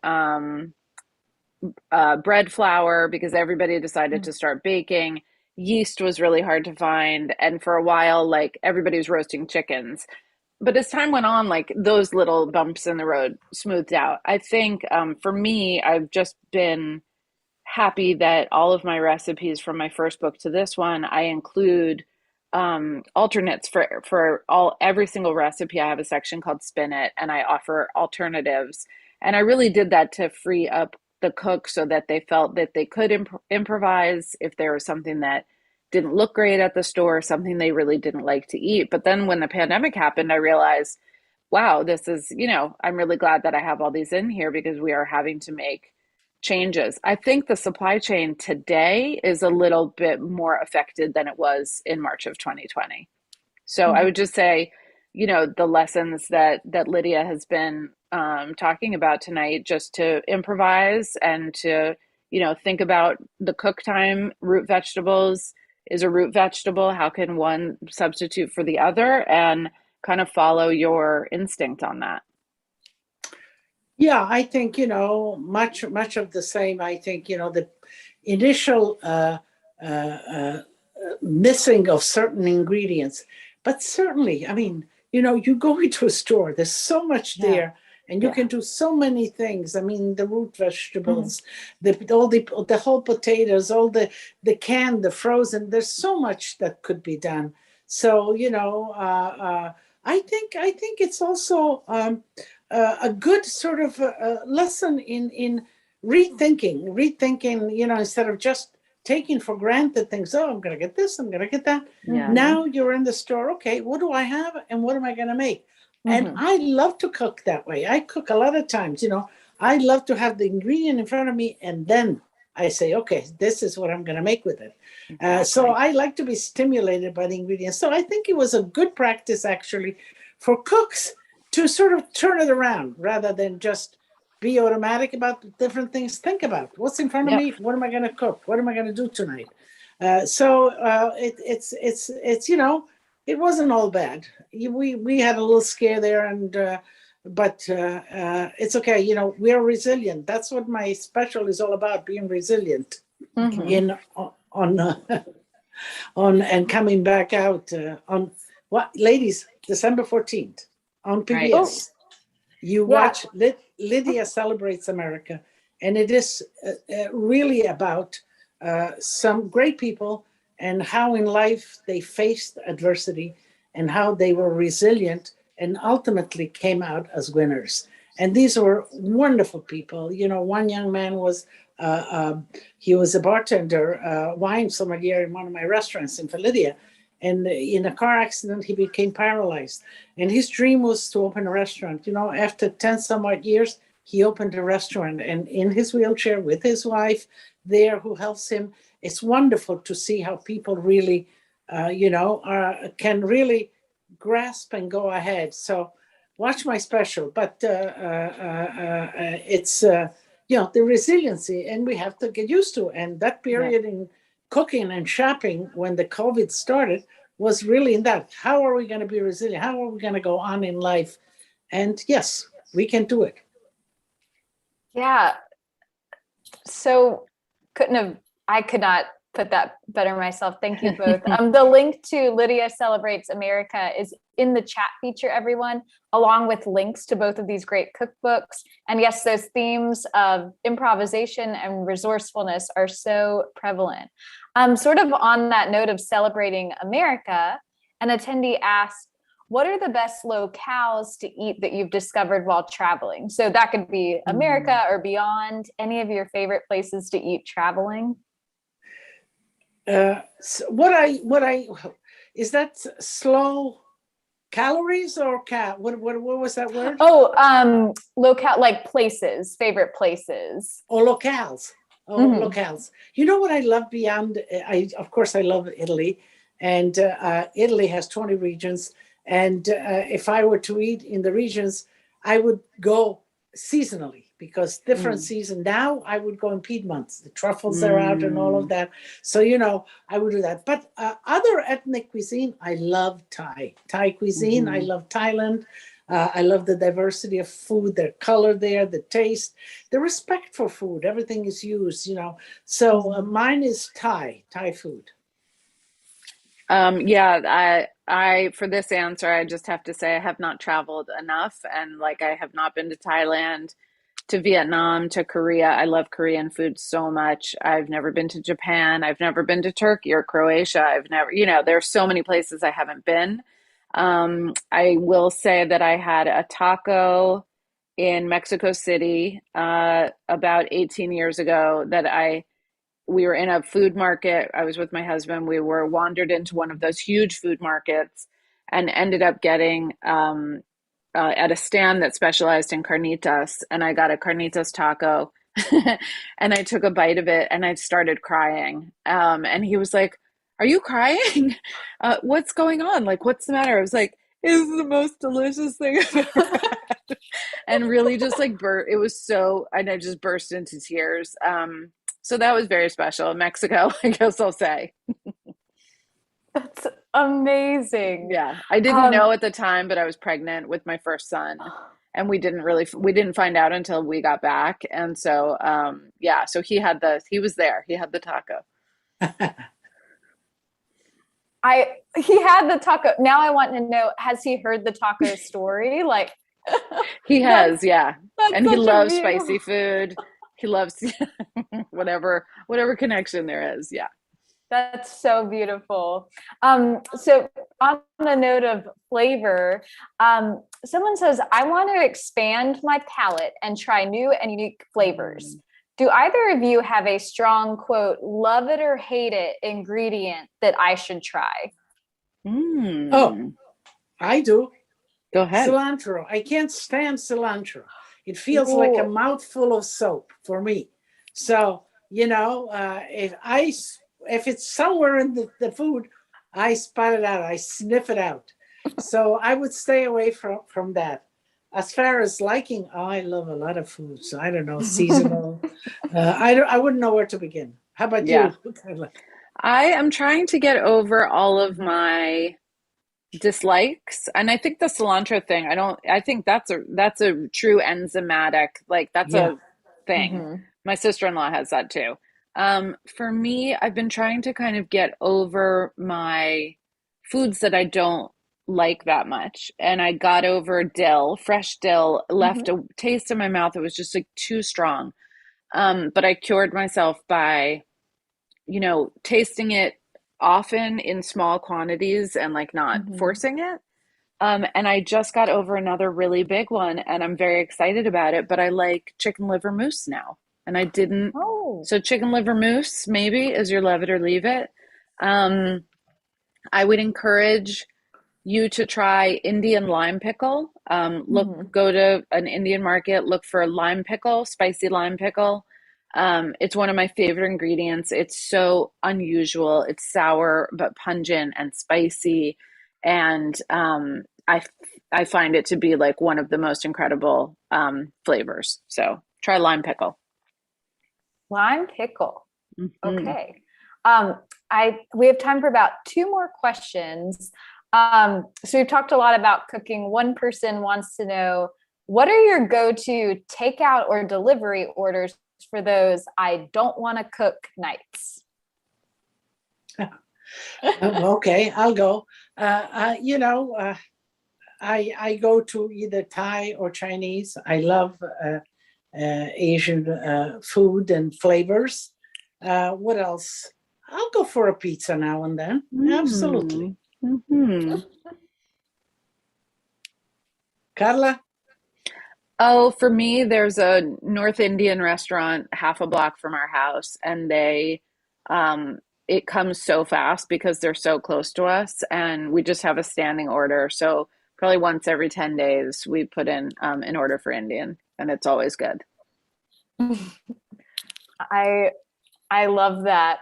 bread flour because everybody decided to start baking. Yeast was really hard to find, and for a while, like, everybody was roasting chickens. But as time went on, like, those little bumps in the road smoothed out. I think for me, I've just been happy that all of my recipes from my first book to this one, I include alternates for every single recipe. I have a section called Spin It, and I offer alternatives. And I really did that to free up the cook so that they felt that they could improvise if there was something that didn't look great at the store, something they really didn't like to eat. But then when the pandemic happened, I realized, wow, this is, I'm really glad that I have all these in here because we are having to make changes. I think the supply chain today is a little bit more affected than it was in March of 2020. So I would just say, the lessons that Lydia has been talking about tonight, just to improvise and to, think about the cook time. Root vegetables is a root vegetable. How can one substitute for the other, and kind of follow your instinct on that? Yeah, I think, much of the same. I think, the initial missing of certain ingredients, but certainly, I mean, you go into a store, there's so much there, and you can do so many things. I mean, the root vegetables, the whole potatoes, all the canned, the frozen, there's so much that could be done. So, I think it's also a good sort of lesson in rethinking, instead of just taking for granted things. Oh, I'm going to get this, I'm going to get that. Yeah. Now you're in the store. Okay, what do I have and what am I going to make? And I love to cook that way. I cook a lot of times, I love to have the ingredient in front of me, and then I say, okay, this is what I'm going to make with it. Exactly. So I like to be stimulated by the ingredients. So I think it was a good practice, actually, for cooks to sort of turn it around rather than just be automatic about different things. Think about what's in front of me. What am I going to cook? What am I going to do tonight? It's it wasn't all bad. We had a little scare there, but it's okay. We're resilient. That's what my special is all about: being resilient on and coming back out on what, ladies, December 14th on PBS. Right. You watch Lydia Celebrates America, and it is really about some great people and how in life they faced adversity and how they were resilient and ultimately came out as winners. And these were wonderful people. You know, one young man was, he was a bartender, wine sommelier in one of my restaurants in Lydia. And in a car accident, he became paralyzed. And his dream was to open a restaurant. You know, after 10 some odd years, he opened a restaurant and in his wheelchair with his wife there who helps him. It's wonderful to see how people really, can really grasp and go ahead. So watch my special, but it's, the resiliency, and we have to get used to it. And that period in cooking and shopping when the COVID started was really in that. How are we going to be resilient? How are we going to go on in life? And yes, we can do it. Yeah. So I could not put that better myself. Thank you both. The link to Lydia Celebrates America is in the chat feature, everyone, along with links to both of these great cookbooks. And yes, those themes of improvisation and resourcefulness are so prevalent. Sort of on that note of celebrating America, an attendee asked, what are the best locales to eat that you've discovered while traveling? So that could be America or beyond. Any of your favorite places to eat traveling? So what I is that slow calories or what was that word? Oh, locale, like places, favorite places. Oh, locales. Oh, locales. You know what I love beyond? Of course I love Italy, and Italy has 20 regions. And if I were to eat in the regions, I would go seasonally because different season. Now I would go in Piedmont. The truffles are out and all of that. So, I would do that. But other ethnic cuisine, I love Thai cuisine. I love Thailand. I love the diversity of food, their color there, the taste, the respect for food. Everything is used, So mine is Thai food. I for this answer, I just have to say I have not traveled enough, and I have not been to Thailand, to Vietnam, to Korea. I love Korean food so much. I've never been to Japan. I've never been to Turkey or Croatia. I've never, there's so many places I haven't been. I will say that I had a taco in Mexico City about 18 years ago we were in a food market. I was with my husband. We were wandered into one of those huge food markets and ended up getting at a stand that specialized in carnitas. And I got a carnitas taco and I took a bite of it and I started crying. And he was like, "Are you crying? What's going on? What's the matter?" I was like, "It was the most delicious thing I've ever had." And really just it was so, and I just burst into tears. So that was very special. Mexico, I guess I'll say. That's amazing. Yeah. I didn't know at the time, but I was pregnant with my first son, and we didn't find out until we got back. And so, so he was there. He had the taco. He had the taco. Now I want to know, has he heard the taco story? He has, yeah. And he loves spicy food. He loves whatever connection there is. Yeah. That's so beautiful. So on the note of flavor, someone says, I want to expand my palate and try new and unique flavors. Do either of you have a strong, quote, love it or hate it ingredient that I should try? Oh, I do. Go ahead. Cilantro. I can't stand cilantro. It feels like a mouthful of soap for me. So, if it's somewhere in the food, I spot it out. I sniff it out. So I would stay away from that. As far as liking, I love a lot of food. So I don't know, seasonal. I wouldn't know where to begin. How about you? I am trying to get over all of my dislikes, and I think the cilantro thing, I think that's a true enzymatic, that's a thing. My sister-in-law has that too. For me, I've been trying to kind of get over my foods that I don't like that much, and I got over dill. Fresh dill left a taste in my mouth. It was just too strong. But I cured myself by tasting it often in small quantities and like not forcing it. And I just got over another really big one and I'm very excited about it, but I like chicken liver mousse now. And I didn't. Oh. So chicken liver mousse maybe is your love it or leave it. I would encourage you to try Indian lime pickle. Go to an Indian market, look for lime pickle, spicy lime pickle. It's one of my favorite ingredients. It's so unusual. It's sour, but pungent and spicy. And I find it to be like one of the most incredible flavors. So try lime pickle. Lime pickle. Okay. We have time for about 2 more questions. So we've talked a lot about cooking. One person wants to know, what are your go-to takeout or delivery orders for those I don't want to cook nights? Okay, I'll go. I go to either Thai or Chinese. I love Asian food and flavors. What else? I'll go for a pizza now and then. Absolutely. Carla? Oh, for me, there's a North Indian restaurant half a block from our house, and it comes so fast because they're so close to us, and we just have a standing order. So probably once every 10 days, we put in an order for Indian, and it's always good. I love that.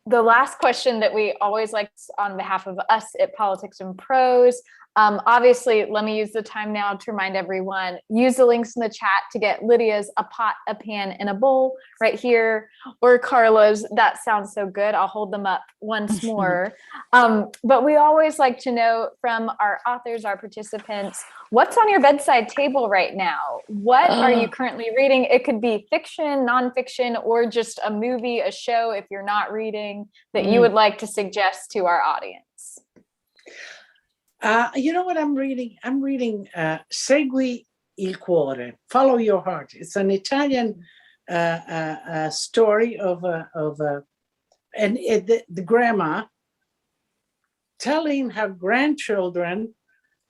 The last question that we always like on behalf of us at Politics and Prose, obviously, let me use the time now to remind everyone, use the links in the chat to get Lydia's A Pot, a Pan, and a Bowl right here, or Carla's That Sounds So Good. I'll hold them up once more. But we always like to know from our authors, our participants, what's on your bedside table right now? What are you currently reading? It could be fiction, nonfiction, or just a movie, a show, if you're not reading, that you would like to suggest to our audience. You know what I'm reading? I'm reading Segui il cuore, Follow Your Heart. It's an Italian story of the grandma telling her grandchildren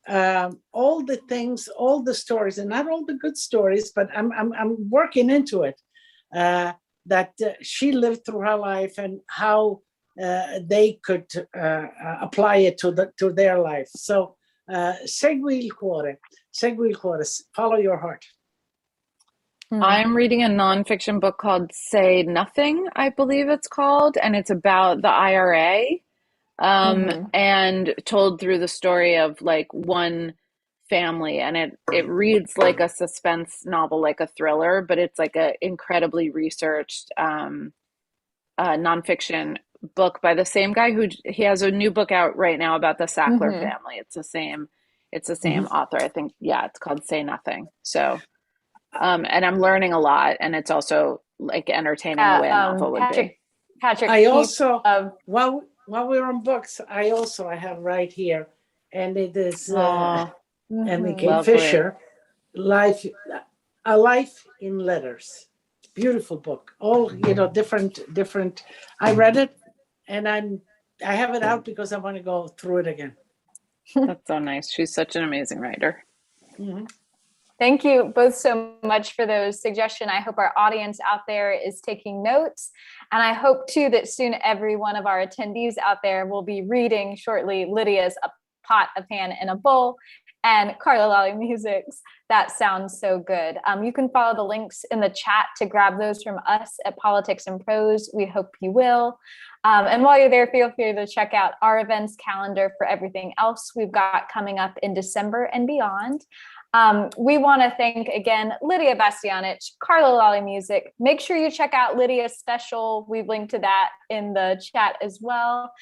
all the things, all the stories, and not all the good stories, but I'm working into it, that she lived through her life and how they could apply it to their life. So Segui il cuore, Follow Your Heart. I'm reading a nonfiction book called Say Nothing, I believe it's called, and it's about the IRA, and told through the story of like one family, and it reads like a suspense novel, like a thriller, but it's like a incredibly researched nonfiction book by the same guy he has a new book out right now about the Sackler family. It's the same author, I think. Yeah, it's called Say Nothing. So and I'm learning a lot, and it's also like entertaining the way a novel would be. Patrick, I also while we're on books, I have right here, and it is Emily Fisher, A Life in Letters. Beautiful book. All different. I read it, and I have it out because I want to go through it again. That's so nice. She's such an amazing writer. Thank you both so much for those suggestions. I hope our audience out there is taking notes. And I hope too that soon every one of our attendees out there will be reading shortly Lydia's A Pot, a Pan, and a Bowl, and Carla Lalli Music's That Sounds So Good. You can follow the links in the chat to grab those from us at Politics and Prose. We hope you will. And while you're there, feel free to check out our events calendar for everything else we've got coming up in December and beyond. We want to thank again Lydia Bastianich, Carla Lalli Music. Make sure you check out Lydia's special. We've linked to that in the chat as well.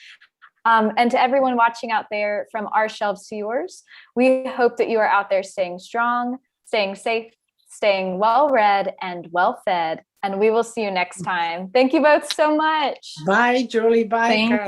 And to everyone watching out there, from our shelves to yours, we hope that you are out there staying strong, staying safe, staying well-read and well-fed. And we will see you next time. Thank you both so much. Bye, Julie. Bye, Thank Carla.